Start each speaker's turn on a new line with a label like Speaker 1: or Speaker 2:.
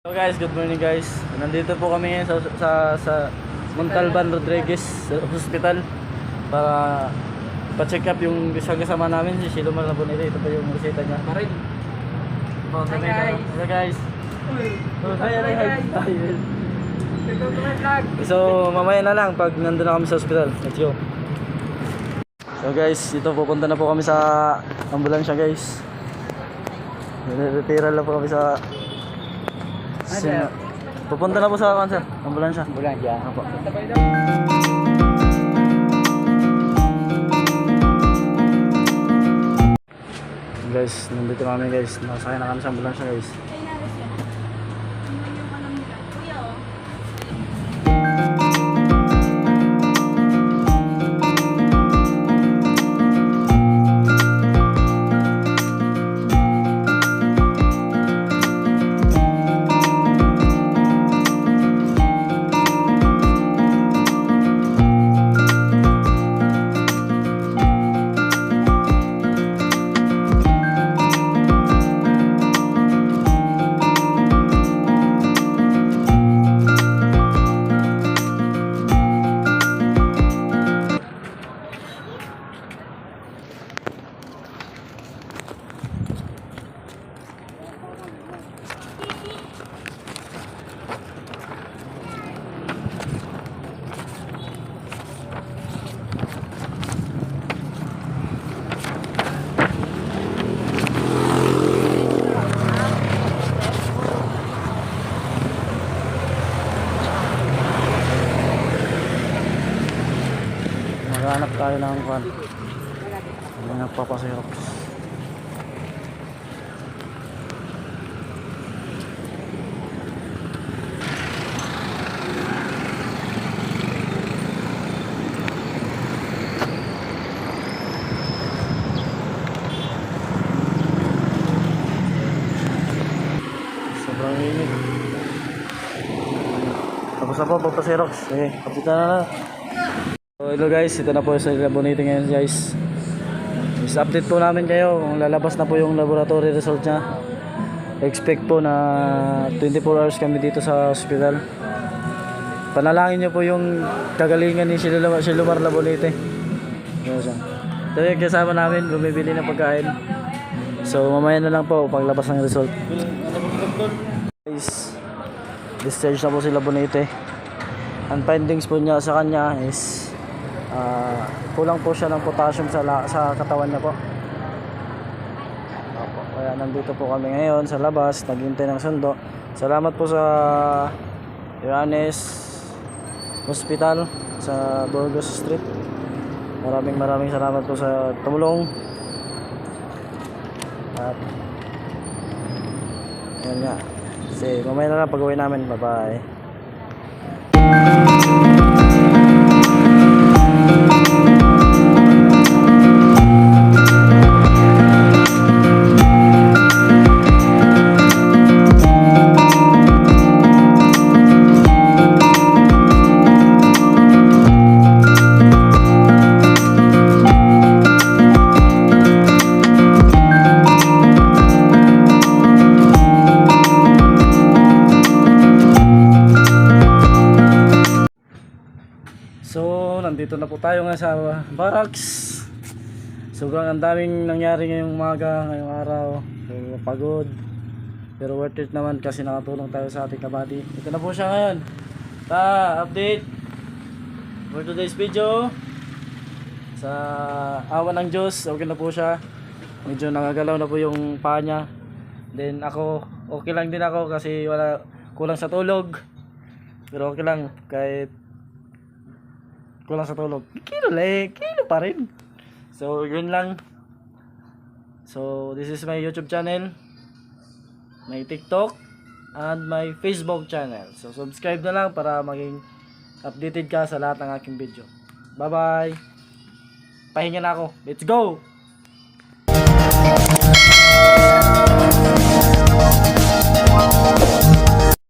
Speaker 1: Hello guys, good morning guys. Nandito po kami ngayon sa Montalban Rodriguez Hospital para pa-check up yung kasama namin si Silomar na Bonita. Ito pa yung reseta niya. Marin. Hi guys. Hello guys. Hi. So mamaya na lang pag nandun na kami sa hospital. Let's go. So guys, dito pupunta na po kami sa ambulansya guys. Nire-referral na po kami sa pupunta na po sa kanser, ambulansya. Ambulansya. Apo. Guys, nandito kami guys. Nakasakay na kami sa ambulansya guys. Maghanap tayo ng van. May nagpapasirok. Sobrang init. Tapos na po, papasirok. Eh, kapitan na. So hello guys, ito na po sa Bonita ngayon guys. Is update po namin kayo kung lalabas na po yung laboratory result nya. Expect po na 24 hours kami dito sa hospital. Panalangin nyo po yung kagalingan ni Silomar Bonita. Ito yung kasama namin, bumibili ng pagkain. So mamaya na lang po paglabas ng result. Guys, discharge na po sila Bonita. Ang findings po niya sa kanya is kulang po siya ng potassium sa katawan niya po. Opo, kaya nandito po kami ngayon sa labas, naghihintay ng sundo. Salamat po sa Iranes Hospital sa Burgos Street. Maraming salamat po sa tumulong. At yan nga. Kasi mamaya na lang pag-uwi namin. Bye bye. So, nandito na po tayo nga sa barracks. Sobrang ang daming nangyari ngayong umaga, ngayong araw. So, pagod. Pero worth it naman kasi nakatulong tayo sa ating kabady. Ito na po siya ngayon. Update for today's video. Sa awa ng Diyos, okay na po siya. Medyo nagagalaw na po yung paa niya. Then ako, okay lang din ako kasi wala kulang sa tulog. Pero okay lang kahit kulang sa tulog. Kilo pa rin. So, yun lang. So, this is my YouTube channel, my TikTok, and my Facebook channel. So, subscribe na lang para maging updated ka sa lahat ng aking video. Bye-bye. Pahinga na ako. Let's go!